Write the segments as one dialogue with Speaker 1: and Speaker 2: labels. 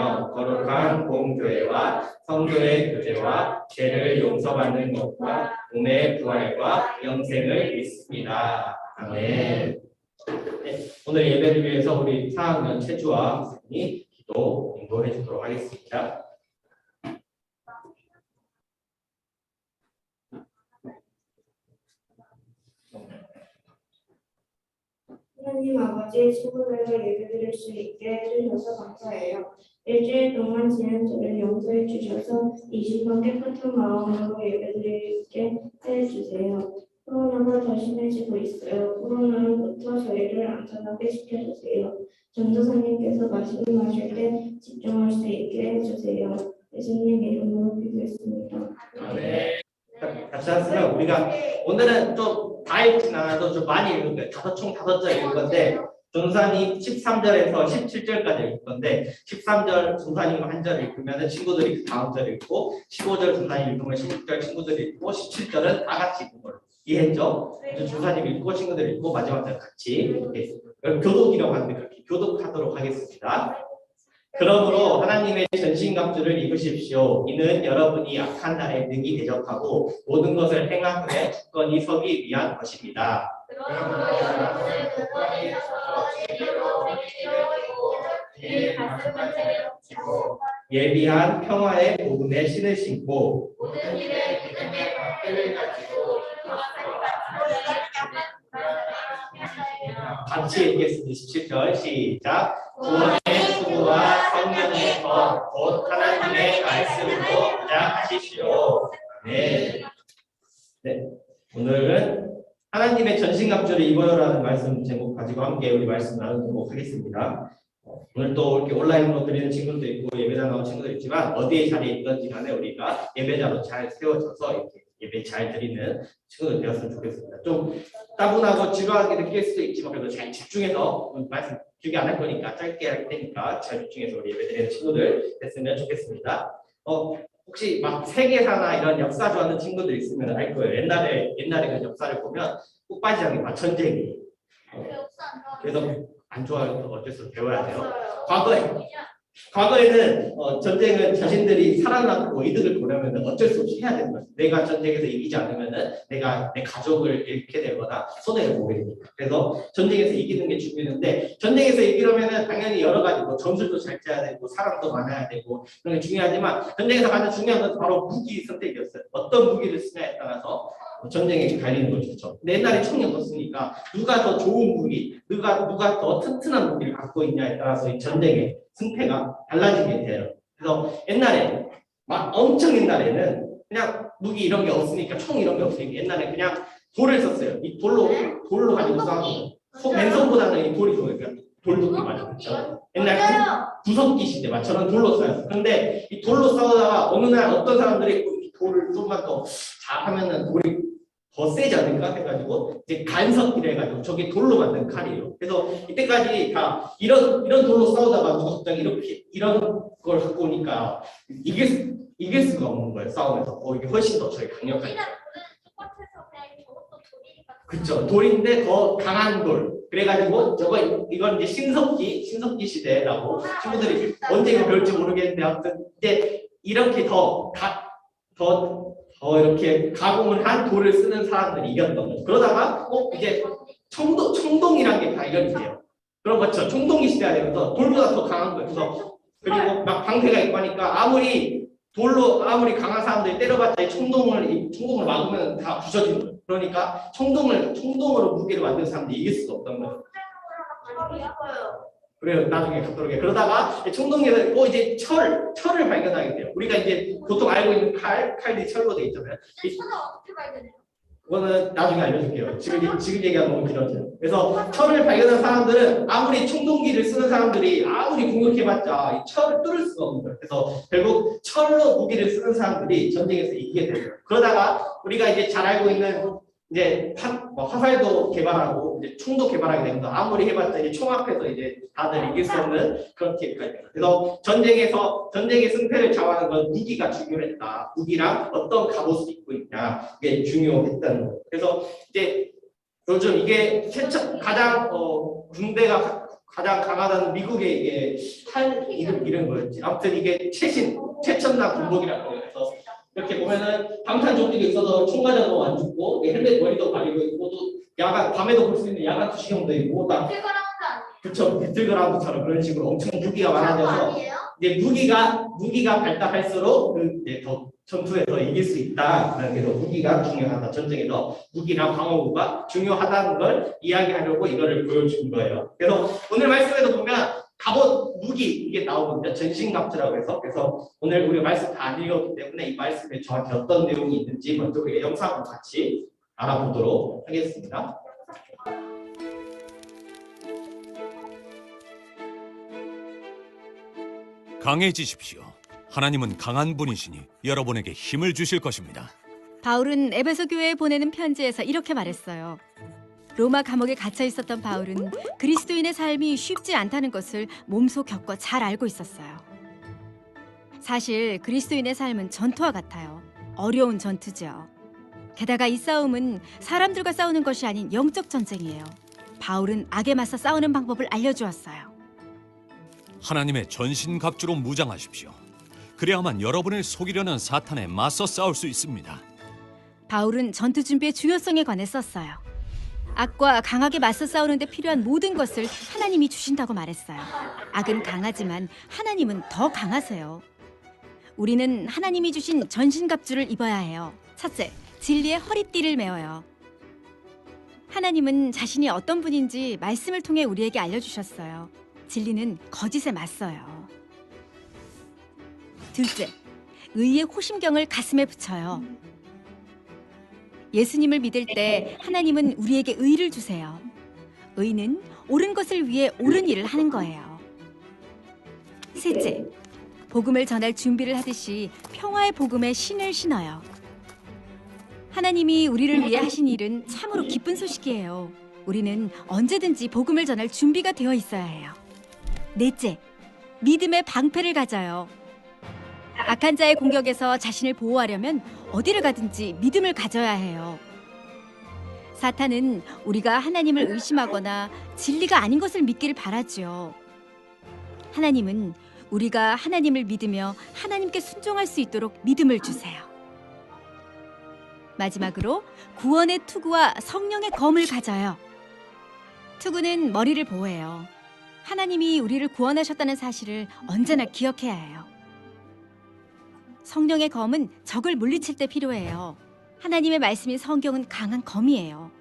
Speaker 1: 하며 거룩한 공교회와 성도의 교제와 죄를 용서받는 것과 몸의 부활과 영생을 믿습니다. 아멘. 네, 오늘 예배를 위해서 우리 4학년 최주아 선생님이 기도 인도해 주도록 하겠습니다.
Speaker 2: 하나님 아버지, 친구들과 예배드릴 수 있게 해주셔서 감사해요. 일주일 동안 지난 죄를 용서해 주셔서 이 시간 깨끗한 마음으로 예배드리게 해주세요. 코로나가 더 심해지고 있어요. 코로나로부터 저희를 안전하게 지켜주세요. 전도사님께서 말씀을 하실 때 집중할 수 있게 해주세요. 예수님 이름으로 기도했습니다.
Speaker 1: 네. 같이 하시면 우리가 오늘은 좀 다 읽진 않아도 좀 많이 읽을 거예요. 총 5절 읽을 건데 전도사님 13절에서 17절까지 읽을 건데 13절 전도사님 한 절 읽으면 친구들이 그 다음 절 읽고 15절 전도사님 읽으면 16절 친구들이 읽고 17절은 다 같이 읽는 거예요. 이해했죠? 전도사님 읽고 친구들 읽고 마지막 절 같이 이렇게 교독이라고 하는데 그렇게 교독하도록 하겠습니다. 그러므로 하나님의 전신갑주를 입으십시오. 이는 여러분이 악한 날에 능히 대적하고 모든 것을 행한 후에 굳건히 서기 위한 것입니다. 예비한 평화의 복음의 신을 신고 같이 읽겠습니다. 17절 시작. 구원의 수고와 성령의 것, 곧 하나님의 말씀으로 무장하십시오. 네. 오늘은 하나님의 전신갑주를 입어요라는 말씀 제목 가지고 함께 우리 말씀 나누도록 하겠습니다. 오늘 또 이렇게 온라인으로 드리는 친구도 있고 예배자 나온 친구도 있지만 어디에 자리에 있든지 간에 우리가 예배자로 잘 세워져서 이렇게 예배 잘 드리는 친구들 되었으면 좋겠습니다. 좀 따분하고 지루하게 느낄 수도 있지만 그래도 잘 집중해서 말씀 길게 안 할 거니까 짧게 할 테니까 잘 집중해서 우리 예배 드리는 친구들 됐으면 좋겠습니다. 혹시 막 세계사나 이런 역사 좋아하는 친구들 있으면 알 거예요. 옛날에 그 역사를 보면 꼭 빠지지 않는 게 전쟁이. 그래서 안 좋아해도 어쩔 수 없이 배워야 돼요. 과거에는 전쟁은 자신들이 살아남고 이득을 보려면 어쩔 수 없이 해야 되는 거예요. 내가 전쟁에서 이기지 않으면은 내가 내 가족을 잃게 되거나 손해를 보게 되니까. 그래서 전쟁에서 이기는 게 중요한데 전쟁에서 이기려면은 당연히 여러 가지 뭐 전술도 잘 짜야 되고 사람도 많아야 되고 그런 게 중요하지만 전쟁에서 가장 중요한 건 바로 무기 선택이었어요. 어떤 무기를 쓰냐에 따라서 전쟁에 갈리는 거죠. 근데 옛날에 총이 없었으니까 누가 더 좋은 무기, 누가 더 튼튼한 무기를 갖고 있냐에 따라서 이 전쟁의 승패가 달라지게 돼요. 그래서 옛날에 막 엄청 옛날에는 그냥 무기 이런 게 없으니까 총 이런 게 없으니까 옛날에 그냥 돌을 썼어요. 이 돌로 가지고 싸우고 맨손보다는 이 돌이 좋으니까 돌도끼 맞죠. 옛날 구석기 시대 맞처럼 돌로 싸웠어요. 그런데 이 돌로 싸우다가 어느 날 어떤 사람들이 이 돌을 좀만 더 잘하면은 돌이 더 세지 않을까 해가지고 이제 간석기를 해가지고 저게 돌로 만든 칼이에요. 그래서 이때까지 다 이런 돌로 싸우다가 누가 갑자기 이런 걸 갖고 오니까 이길 수가 없는 거예요. 싸우면서 이게 훨씬 더 저희 강력하니까. 그쵸. 돌인데 더 강한 돌. 그래가지고 이건 이제 신석기 시대라고 친구들이 언제 이거 배울지 모르겠는데 아무튼 이제 이렇게 더 이렇게 가공을 한 돌을 쓰는 사람들이 이겼던 거죠. 그러다가 이제 청동이라는 게 발견이 돼요. 그런 거죠. 청동기 시대가 되면서 돌보다 더 강한 거예요. 그래서 그리고 막 방패가 있고 하니까 아무리 강한 사람들이 때려봤자 이 청동을 막으면 다 부서지는 거예요. 그러니까 청동으로 무기를 만든 사람들이 이길 수가 없던 거예요. 그래요. 나중에 갖도록 해요. 그러다가 청동기에서 이제 철을 발견하게 돼요. 우리가 이제 보통 알고 있는 칼이 철로 돼 있잖아요.
Speaker 3: 철은 어떻게 발견해요?
Speaker 1: 그거는 나중에 알려줄게요. 지금 얘기가 너무 길어져요. 그래서 철을 발견한 사람들은 아무리 청동기를 쓰는 사람들이 아무리 공격해봤자 이 철을 뚫을 수가 없는 거예요. 그래서 결국 철로 무기를 쓰는 사람들이 전쟁에서 이기게 돼요. 그러다가 우리가 이제 잘 알고 있는 이제 화살도 개발하고 이제 총도 개발하게 되면서 아무리 해봤자 이제 총 앞에서 이제 다들 이길 수 없는 그런 기회가 있어요. 그래서 전쟁의 승패를 좌우하는 건 무기가 중요했다. 무기랑 어떤 갑옷을 입고 있냐 이게 중요했다는 거예요. 그래서 이제 요즘 이게 가장 군대가 가장 강하다는 미국의 이게 이름 뭐였지? 아무튼 이게 최첨단 군복이라고 해요. 그래서 이렇게 보면은 방탄조끼도 있어서 총과장도 안 죽고 헬멧 머리도 가리고 있고 또 야간 밤에도 볼 수 있는 야간 투시형도 있고 딱 그쵸 배틀그라운드처럼 그런 식으로 엄청 무기가 많아져서 이제 무기가 발달할수록 이제 더 전투에 더 이길 수 있다. 그래서 무기가 중요하다. 전쟁에서 무기랑 방어구가 중요하다는 걸 이야기하려고 이거를 보여준 거예요. 그래서 오늘 말씀에도 보면 갑옷 무기 이게 나오거든요. 전신갑주라고 해서 그래서 오늘 우리 말씀 다 안 읽었기 때문에 이 말씀에 정확히 어떤 내용이 있는지 먼저 우리 영상을 같이 알아보도록 하겠습니다.
Speaker 3: 강해지십시오. 하나님은 강한 분이시니 여러분에게 힘을 주실 것입니다.
Speaker 4: 바울은 에베소 교회에 보내는 편지에서 이렇게 말했어요. 로마 감옥에 갇혀 있었던 바울은 그리스도인의 삶이 쉽지 않다는 것을 몸소 겪어 잘 알고 있었어요. 사실 그리스도인의 삶은 전투와 같아요. 어려운 전투죠. 게다가 이 싸움은 사람들과 싸우는 것이 아닌 영적 전쟁이에요. 바울은 악에 맞서 싸우는 방법을 알려주었어요.
Speaker 3: 하나님의 전신갑주로 무장하십시오. 그래야만 여러분을 속이려는 사탄에 맞서 싸울 수 있습니다.
Speaker 4: 바울은 전투 준비의 중요성에 관해 썼어요. 악과 강하게 맞서 싸우는 데 필요한 모든 것을 하나님이 주신다고 말했어요. 악은 강하지만 하나님은 더 강하세요. 우리는 하나님이 주신 전신갑주를 입어야 해요. 첫째, 진리의 허리띠를 메어요. 하나님은 자신이 어떤 분인지 말씀을 통해 우리에게 알려주셨어요. 진리는 거짓에 맞서요. 둘째, 의의 호심경을 가슴에 붙여요. 예수님을 믿을 때 하나님은 우리에게 의를 주세요. 의는 옳은 것을 위해 옳은 일을 하는 거예요. 셋째, 복음을 전할 준비를 하듯이 평화의 복음에 신을 신어요. 하나님이 우리를 위해 하신 일은 참으로 기쁜 소식이에요. 우리는 언제든지 복음을 전할 준비가 되어 있어야 해요. 넷째, 믿음의 방패를 가져요. 악한 자의 공격에서 자신을 보호하려면 어디를 가든지 믿음을 가져야 해요. 사탄은 우리가 하나님을 의심하거나 진리가 아닌 것을 믿기를 바라지요. 하나님은 우리가 하나님을 믿으며 하나님께 순종할 수 있도록 믿음을 주세요. 마지막으로 구원의 투구와 성령의 검을 가져요. 투구는 머리를 보호해요. 하나님이 우리를 구원하셨다는 사실을 언제나 기억해야 해요. 성령의 검은 적을 물리칠 때 필요해요. 하나님의 말씀인 성경은 강한 검이에요.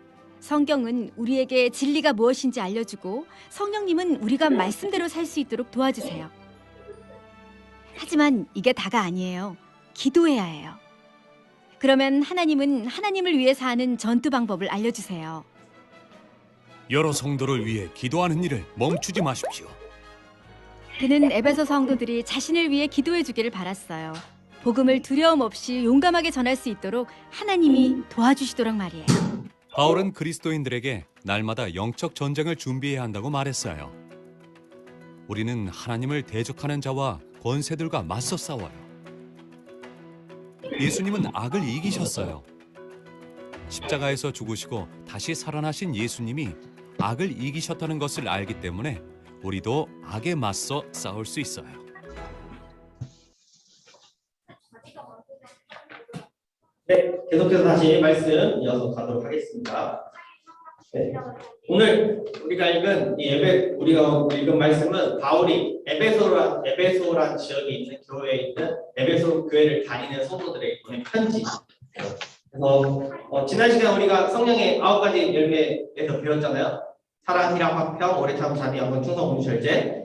Speaker 4: 성경은 우리에게 진리가 무엇인지 알려주고 성령님은 우리가 말씀대로 살 수 있도록 도와주세요. 하지만 이게 다가 아니에요. 기도해야 해요. 그러면 하나님은 하나님을 위해 사는 전투 방법을 알려주세요.
Speaker 3: 여러 성도를 위해 기도하는 일을 멈추지 마십시오.
Speaker 4: 그는 에베소 성도들이 자신을 위해 기도해 주기를 바랐어요. 복음을 두려움 없이 용감하게 전할 수 있도록 하나님이 도와주시도록 말이에요.
Speaker 3: 바울은 그리스도인들에게 날마다 영적 전쟁을 준비해야 한다고 말했어요. 우리는 하나님을 대적하는 자와 권세들과 맞서 싸워요. 예수님은 악을 이기셨어요. 십자가에서 죽으시고 다시 살아나신 예수님이 악을 이기셨다는 것을 알기 때문에 우리도 악에 맞서 싸울 수 있어요.
Speaker 1: 네, 계속해서 다시 말씀 이어서 가도록 하겠습니다. 네. 오늘 우리가 읽은 말씀은 바울이 에베소란 지역에 있는 교회에 있는 에베소 교회를 다니는 성도들에게 보낸 편지예요. 그래서 지난 시간 우리가 성령의 9가지 열매에서 배웠잖아요. 사랑, 희락, 화평, 오래 참, 자비, 양권, 충성, 공의, 절제.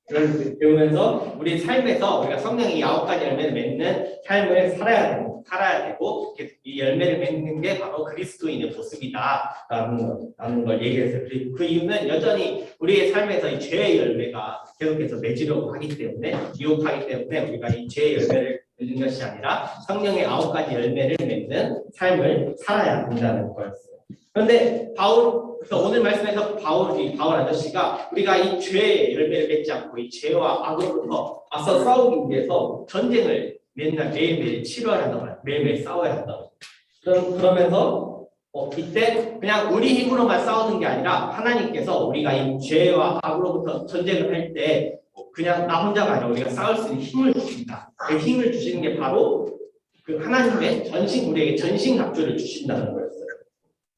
Speaker 1: 그걸 배우면서 우리 삶에서 우리가 성령의 9가지 열매를 맺는 삶을 살아야 되고 이 열매를 맺는 게 바로 그리스도인의 모습이다라는 걸 얘기했어요. 그 이유는 여전히 우리의 삶에서 이 죄의 열매가 계속해서 맺으려고 하기 때문에 유혹하기 때문에 우리가 이 죄의 열매를 맺는 것이 아니라 성령의 9가지 열매를 맺는 삶을 살아야 된다는 거였어요. 그런데 그래서 오늘 말씀에서 바울 아저씨가 우리가 이 죄의 열매를 맺지 않고 이 죄와 악으로부터 맞서 싸우기 위해서 전쟁을 매일매일 치러야 한다고 해요. 매일매일 싸워야 한다고. 그러면서 이때 그냥 우리 힘으로만 싸우는 게 아니라 하나님께서 우리가 이 죄와 악으로부터 전쟁을 할 때 그냥 나 혼자가 아니라 우리가 싸울 수 있는 힘을 주신다. 그 힘을 주시는 게 바로 그 하나님의 우리에게 전신갑주를 주신다는 거였어요.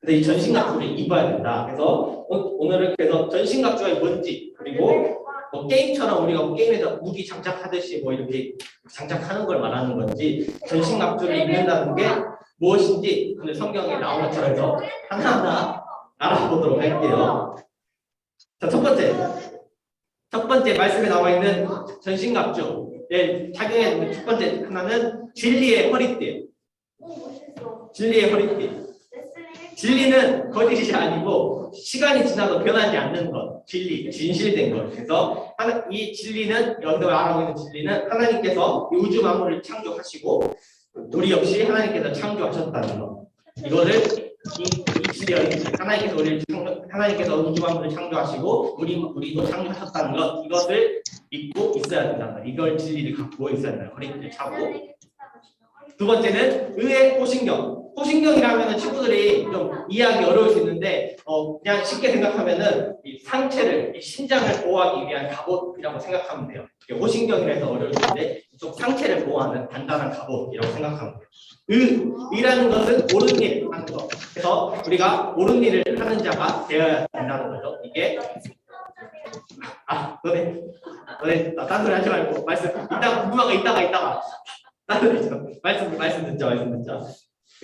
Speaker 1: 그래서 이 전신갑주를 입어야 된다. 그래서 오늘은 그래서 전신갑주가 뭔지, 그리고 뭐 게임처럼 우리가 게임에서 무기 장착하듯이 뭐 이렇게 장착하는 걸 말하는 건지, 전신갑주를 입는다는 게 무엇인지 오늘 성경에 나온 것처럼 해서 하나하나 알아보도록 할게요. 자, 첫 번째 말씀에 나와 있는 전신갑주에 착용해야 되는 첫 번째 하나는 진리의 허리띠. 진리의 허리띠. 진리는 거짓이 아니고 시간이 지나도 변하지 않는 것, 진리, 진실된 것. 그래서 이 진리는, 여기서 말하고 있는 진리는 하나님께서 이 우주 만물을 창조하시고 우리 역시 하나님께서 창조하셨다는 것. 이거를 이 진리가 하나님께서 우주 만물을 창조하시고 우리도 창조하셨다는 것, 이것을 믿고 있어야 된다는 것. 이걸 진리를 갖고 있어야 된다. 허리띠를 차고. 두 번째는 의의 호신경. 호신경이라면 친구들이 좀 이해하기 어려울 수 있는데 그냥 쉽게 생각하면은 이 상체를, 이 신장을 보호하기 위한 갑옷이라고 생각하면 돼요. 호신경이라 해서 어려울 텐데 좀 상체를 보호하는 단단한 갑옷이라고 생각하면 돼요. 의라는 것은 옳은 일 하는 것. 그래서 우리가 옳은 일을 하는 자가 되어야 된다는 거죠. 이게 너네 딴 소리 하지 말고 말씀 이따가 궁금한 거 이따가 말씀 듣자.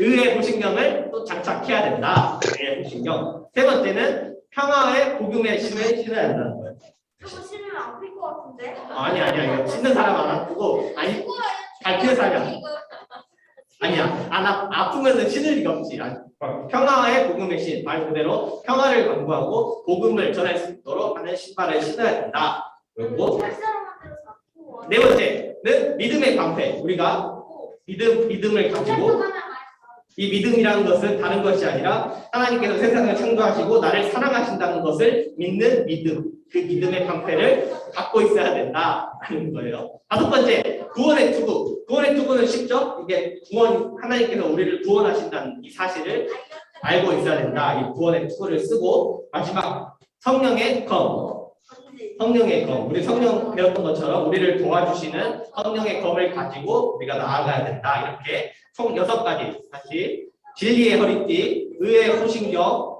Speaker 1: 의의 호신경을 또 장착해야 된다. 의의 호신경. 세 번째는 평화의 복음의 신을 신어야 된다는 거예요.
Speaker 2: 저거 신으면 아플 것 같은데?
Speaker 1: 아니야. 이거 신는 사람 안 아프고, 아니, 밝히는 사람이야. 아니야. 아프면은 신을 리가 없지. 평화의 복음의 신, 말 그대로 평화를 강구하고 복음을 전할 수 있도록 하는 신발을 신어야 된다. 그리고 네 번째는 믿음의 방패. 우리가 믿음을 가지고, 이 믿음이라는 것은 다른 것이 아니라 하나님께서 세상을 창조하시고 나를 사랑하신다는 것을 믿는 믿음, 그 믿음의 방패를 갖고 있어야 된다는 거예요. 다섯 번째, 구원의 투구. 구원의 투구는 쉽죠? 이게 하나님께서 우리를 구원하신다는 이 사실을 알고 있어야 된다. 이 구원의 투구를 쓰고, 마지막 성령의 검. 우리 성령 배웠던 것처럼 우리를 도와주시는 성령의 검을 가지고 우리가 나아가야 된다. 이렇게 총 6가지. 다시 진리의 허리띠, 의의 호신경,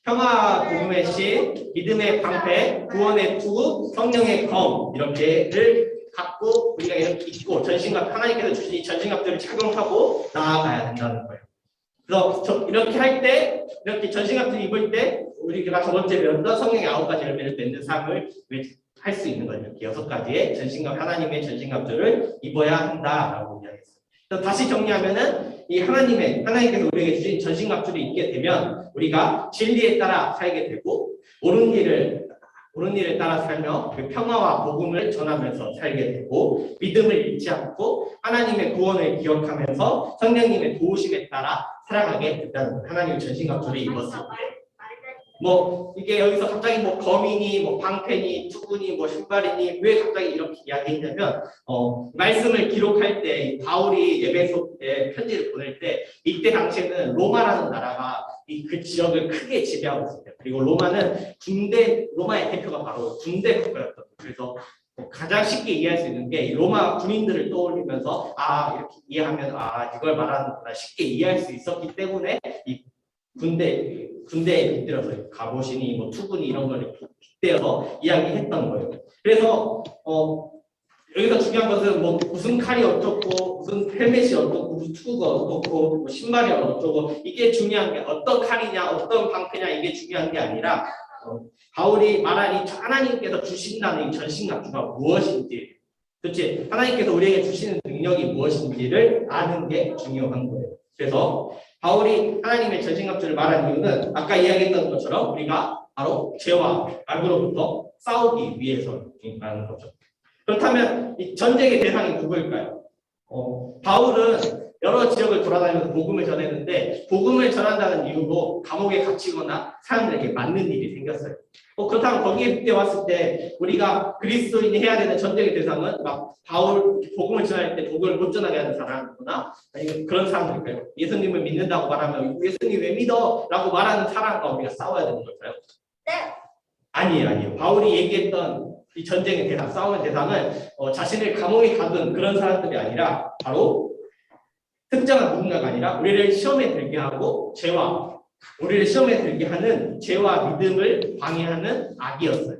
Speaker 1: 평화 복음의 신, 믿음의 방패, 구원의 투구, 성령의 검, 이렇게를 갖고 우리가 이렇게 입고 하나님께서 주신 이 전신갑주를 착용하고 나아가야 된다는 거예요. 그래서 이렇게 할 때, 이렇게 전신갑주를 입을 때 우리가 저번주에 배웠던 성령의 9가지 열매를 맺는 삶을 할 수 있는 거예요. 이렇게 6가지의 하나님의 전신갑주를 입어야 한다라고 이야기했어요. 그래서 다시 정리하면은 이 하나님께서 우리에게 주신 전신갑주를 입게 되면 우리가 진리에 따라 살게 되고 옳은 일을 따라 살며 그 평화와 복음을 전하면서 살게 되고 믿음을 잃지 않고 하나님의 구원을 기억하면서 성령님의 도우심에 따라 살아가게 된다는 하나님의 전신갑주를 입었을 때. 뭐 이게 여기서 갑자기 뭐 검이니 뭐 방패니 투구니 뭐 신발이니 왜 갑자기 이렇게 이야기했냐면 말씀을 기록할 때 바울이 에베소에 편지를 보낼 때 이때 당시에는 로마라는 나라가 그 지역을 크게 지배하고 있었어요. 그리고 로마의 대표가 바로 군대 국가였거든요. 그래서 가장 쉽게 이해할 수 있는 게 로마 군인들을 떠올리면서 이렇게 이해하면 이걸 말하는구나 쉽게 이해할 수 있었기 때문에 이 군대에 빗대어서 갑옷이니 뭐 투구니 이런 걸 빗대어서 이야기했던 거예요. 그래서 여기서 중요한 것은 뭐 무슨 칼이 어떻고 무슨 헬멧이 어떻고 무슨 투구가 어떻고 뭐 신발이 어쩌고 이게 중요한 게 어떤 칼이냐 어떤 방패냐 이게 중요한 게 아니라 바울이 말한 이 하나님께서 주신다는 이 전신갑주가 무엇인지 그렇지 하나님께서 우리에게 주시는 능력이 무엇인지를 아는 게 중요한 거예요. 그래서 바울이 하나님의 전신갑주를 말한 이유는 아까 이야기했던 것처럼 우리가 바로 죄와 악으로부터 싸우기 위해서라는 거죠. 그렇다면 이 전쟁의 대상이 누구일까요? 바울은 여러 지역을 돌아다니면서 복음을 전했는데 복음을 전한다는 이유로 감옥에 갇히거나 사람들에게 맞는 일이 생겼어요. 그렇다면 거기에 왔을 때 우리가 그리스도인이 해야 되는 전쟁의 대상은 막 바울 복음을 전할 때 복음을 못 전하게 하는 사람이거나 아니면 그런 사람들일까요? 예수님을 믿는다고 말하면 예수님 왜 믿어? 라고 말하는 사람과 우리가 싸워야 되는 걸까요?
Speaker 2: 네.
Speaker 1: 아니에요. 바울이 얘기했던 이 전쟁의 대상, 싸움의 대상은 자신을 감옥에 가둔 그런 사람들이 아니라 바로 특정한 누군가가 아니라 우리를 시험에 들게 하고 우리를 시험에 들게 하는 죄와 믿음을 방해하는 악이었어요.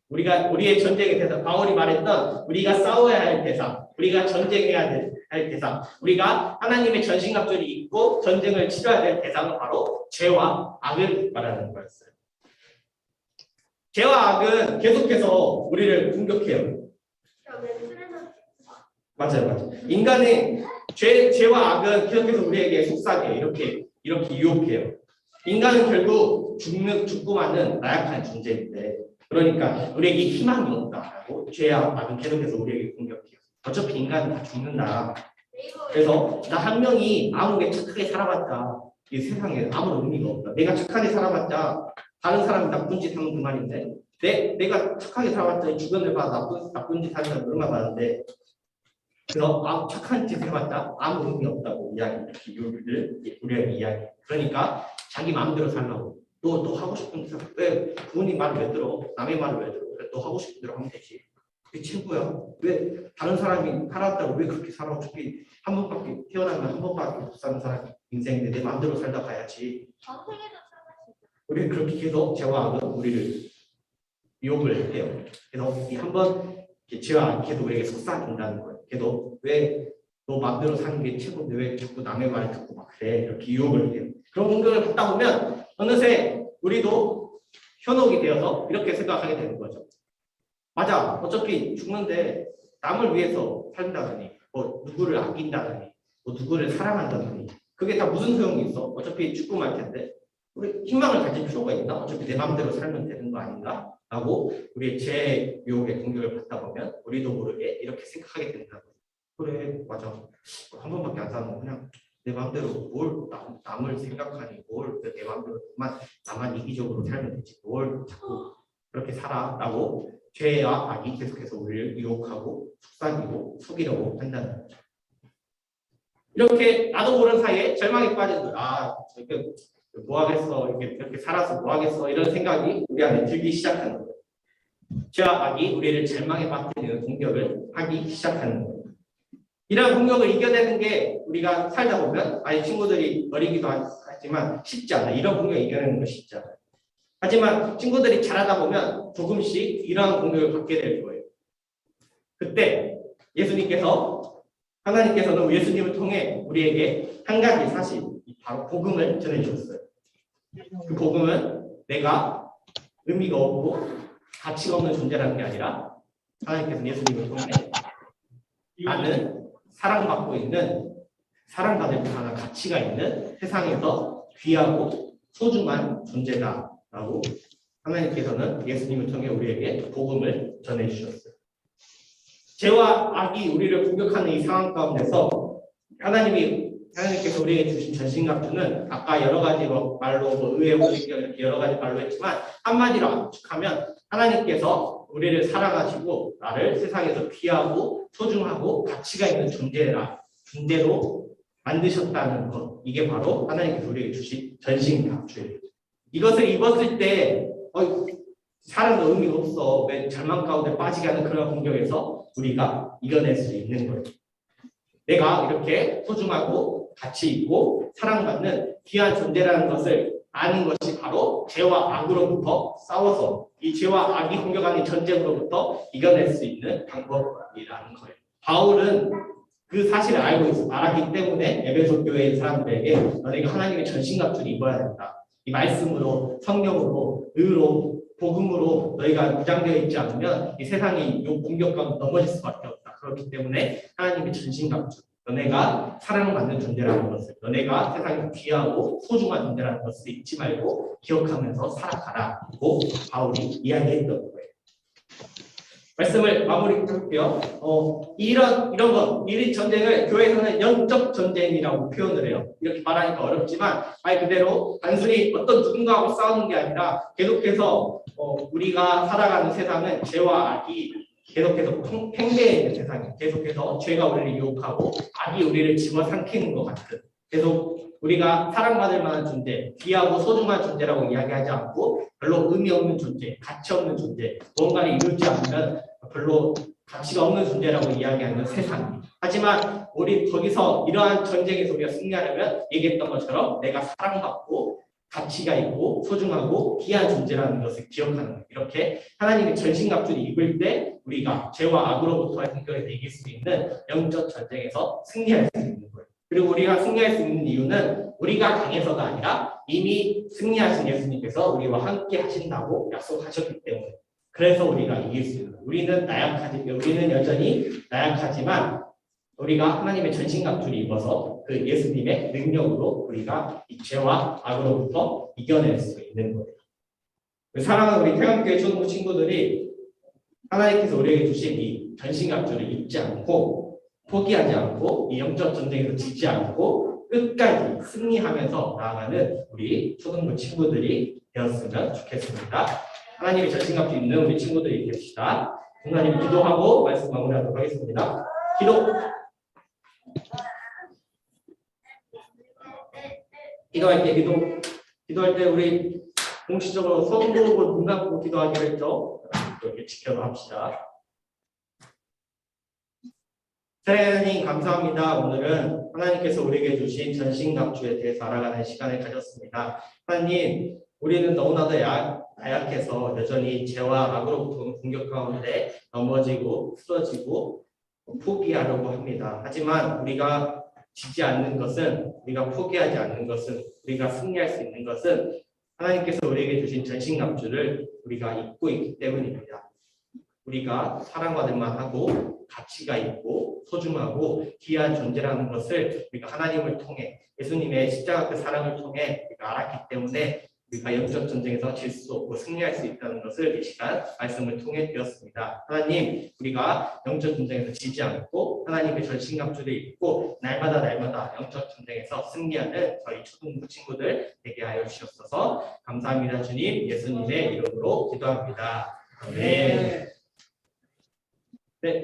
Speaker 1: 우리의 전쟁의 대상, 바울이 말했던 우리가 싸워야 할 대상, 우리가 전쟁해야 할 대상, 우리가 하나님의 전신갑주를 입고 전쟁을 치러야 될 대상은 바로 죄와 악을 말하는 거였어요. 죄와 악은 계속해서 우리를 공격해요. 맞아요. 인간의 죄와 악은 계속해서 우리에게 속삭여요. 이렇게 유혹해요. 인간은 결국 죽고만은 나약한 존재인데, 그러니까 우리에게 희망이 없다라고 죄와 악은 계속해서 우리에게 공격해요. 어차피 인간은 다 죽는다. 그래서 나 한 명이 아무게 착하게 살아봤자 이 세상에 아무런 의미가 없다. 내가 착하게 살아봤자 다른 사람이 나쁜 짓 하면 그만인데, 내가 착하게 살아봤자 주변을 봐 나쁜 짓 하는 사람 얼마나 많은데, 그래서 착한 짓을 해봤자 아무 의미 없다고 우리가 이야기. 그러니까 자기 마음대로 살라고 또 하고 싶은 대로 왜 부모님 말을 왜 들어? 남의 말을 왜 들어? 또 하고 싶은 대로 하면 되지. 그게 최고야. 왜 다른 사람이 살았다고 왜 그렇게 살아? 어차피 한 번밖에 태어나면 한 번밖에 못 사는 사람 인생인데 내 마음대로 살다 가야지. 우리 그렇게 계속 죄와 악은 우리를 유혹을 해요. 그래서 이 한번 죄와 악이 계속 우리에게 속삭인다는 거예요. 걔도 왜 너 마음대로 사는 게 최고인데 왜 자꾸 남의 말을 듣고 막 그래? 이렇게 유혹을 해요. 그런 공격을 받다 보면 어느새 우리도 현혹이 되어서 이렇게 생각하게 되는 거죠. 맞아, 어차피 죽는데 남을 위해서 산다더니 뭐 누구를 아낀다더니 뭐 누구를 사랑한다더니 그게 다 무슨 소용이 있어? 어차피 죽고 말 텐데 우리 희망을 가질 필요가 있나? 어차피 내 마음대로 살면 되는 거 아닌가? 라고 우리의 죄 유혹의 공격을 받다 보면 우리도 모르게 이렇게 생각하게 된다고. 그래, 맞아. 한 번밖에 안 사는 거 그냥 내 마음대로 뭘 남을 생각하니 뭘 내 마음대로 나만 이기적으로 살면 되지 뭘 자꾸 그렇게 살아라고 죄와 악이 계속해서 우리를 유혹하고 속삭이고 속이려고 한다는 거죠. 이렇게 나도 모르는 사이에 절망에 빠진 거야. 이렇게 뭐 하겠어? 이렇게 살아서 뭐 하겠어? 이런 생각이 우리 안에 들기 시작하는 거예요. 죄와 악이 우리를 절망에 빠뜨리는 공격을 하기 시작하는 거예요. 이런 공격을 이겨내는 게 우리가 살다 보면 친구들이 어리기도 하지만 쉽지 않아. 이런 공격을 이겨내는 거 쉽지 않아요. 하지만 친구들이 잘하다 보면 조금씩 이러한 공격을 받게 될 거예요. 그때 하나님께서는 예수님을 통해 우리에게 한 가지 사실, 바로 복음을 전해주셨어요. 그 복음은 내가 의미가 없고 가치가 없는 존재라는 게 아니라 하나님께서는 예수님을 통해 나는 사랑받을 만한 가치가 있는 세상에서 귀하고 소중한 존재다라고 하나님께서는 예수님을 통해 우리에게 복음을 전해주셨어요. 죄와 악이 우리를 공격하는 이 상황 가운데서 하나님께서 우리에게 주신 전신갑주는 아까 여러 가지 말로 의회 호식경 이렇게 여러 가지 말로 했지만 한마디로 압축하면 하나님께서 우리를 사랑하시고 나를 세상에서 귀하고 소중하고 가치가 있는 존재로 만드셨다는 것, 이게 바로 하나님께서 우리에게 주신 전신갑주예요. 이것을 입었을 때 사람도 의미가 없어, 왜 절망 가운데 빠지게 하는 그런 공격에서 우리가 이겨낼 수 있는 거예요. 내가 이렇게 소중하고 가치 있고 사랑받는 귀한 존재라는 것을 아는 것이 바로 죄와 악으로부터 싸워서 이 죄와 악이 공격하는 전쟁으로부터 이겨낼 수 있는 방법이라는 거예요. 바울은 그 사실을 알기 때문에 에베소 교회의 사람들에게 너네가 하나님의 전신갑주를 입어야 된다. 이 말씀으로, 성령으로, 의로, 복음으로 너희가 무장되어 있지 않으면 이 세상이 이 공격 가운데 넘어질 수밖에 없다. 그렇기 때문에 하나님의 전신갑주, 너네가 사랑받는 존재라는 것을, 너네가 세상에서 귀하고 소중한 존재라는 것을 잊지 말고 기억하면서 살아가라고 바울이 이야기했던 거예요. 말씀을 마무리할게요. 이런 것, 이 전쟁을 교회에서는 영적 전쟁이라고 표현을 해요. 이렇게 말하니까 어렵지만 말 그대로 단순히 어떤 누군가하고 싸우는 게 아니라 계속해서 우리가 살아가는 세상은 죄와 악이 계속해서 팽배해 있는 세상이에요. 계속해서 죄가 우리를 유혹하고 악이 우리를 집어삼키는 것 같은, 계속 우리가 사랑받을 만한 존재, 귀하고 소중한 존재라고 이야기하지 않고 별로 의미 없는 존재, 가치 없는 존재, 무언가를 이루지 않으면 별로 가치가 없는 존재라고 이야기하는 세상. 하지만 우리 거기서 이러한 전쟁에서 우리가 승리하려면 얘기했던 것처럼 내가 사랑받고 가치가 있고 소중하고 귀한 존재라는 것을 기억하는 거예요. 이렇게 하나님의 전신갑주를 입을 때 우리가 죄와 악으로부터의 공격에서 이길 수 있는 영적 전쟁에서 승리할 수 있는 거예요. 그리고 우리가 승리할 수 있는 이유는 우리가 강해서가 아니라 이미 승리하신 예수님께서 우리와 함께 하신다고 약속하셨기 때문에, 그래서 우리가 이길 수 있는 거예요. 우리는 여전히 나약하지만 우리가 하나님의 전신갑주를 입어서 그 예수님의 능력으로 우리가 이 죄와 악으로부터 이겨낼 수 있는 거예요. 사랑하는 우리 태양교회 초등부 친구들이 하나님께서 우리에게 주신 이 전신갑주를 입지 않고 포기하지 않고 이 영적 전쟁에서 지지 않고 끝까지 승리하면서 나아가는 우리 초등부 친구들이 되었으면 좋겠습니다. 하나님의 전신갑주 입는 우리 친구들이 됩시다. 하나님 기도하고 말씀 마무리하도록 하겠습니다. 기도. 기도할 때 우리 공식적으로 손 보고 눈 감고 기도하기로 했죠. 이렇게 지켜서 합시다. 하나님 감사합니다. 오늘은 하나님께서 우리에게 주신 전신갑주에 대해서 알아가는 시간을 가졌습니다. 하나님, 우리는 너무나도 나약해서 여전히 죄와 악으로부터 공격 가운데 넘어지고 쓰러지고 포기하려고 합니다. 하지만 우리가 지지 않는 것은, 우리가 포기하지 않는 것은, 우리가 승리할 수 있는 것은 하나님께서 우리에게 주신 전신갑주를 우리가 입고 있기 때문입니다. 우리가 사랑받을 만하고 가치가 있고 소중하고 귀한 존재라는 것을 우리가 하나님을 통해, 예수님의 십자가 그 사랑을 통해 우리가 알았기 때문에 우리가 영적 전쟁에서 질 수 없고 승리할 수 있다는 것을 이 시간 말씀을 통해 배웠습니다. 하나님, 우리가 영적 전쟁에서 지지 않고 하나님의 전신갑주를 입고 날마다 영적 전쟁에서 승리하는 저희 초등부 친구들 되게 하여 주시옵소서. 감사합니다. 주님, 예수님의 이름으로 기도합니다. 아멘. 네.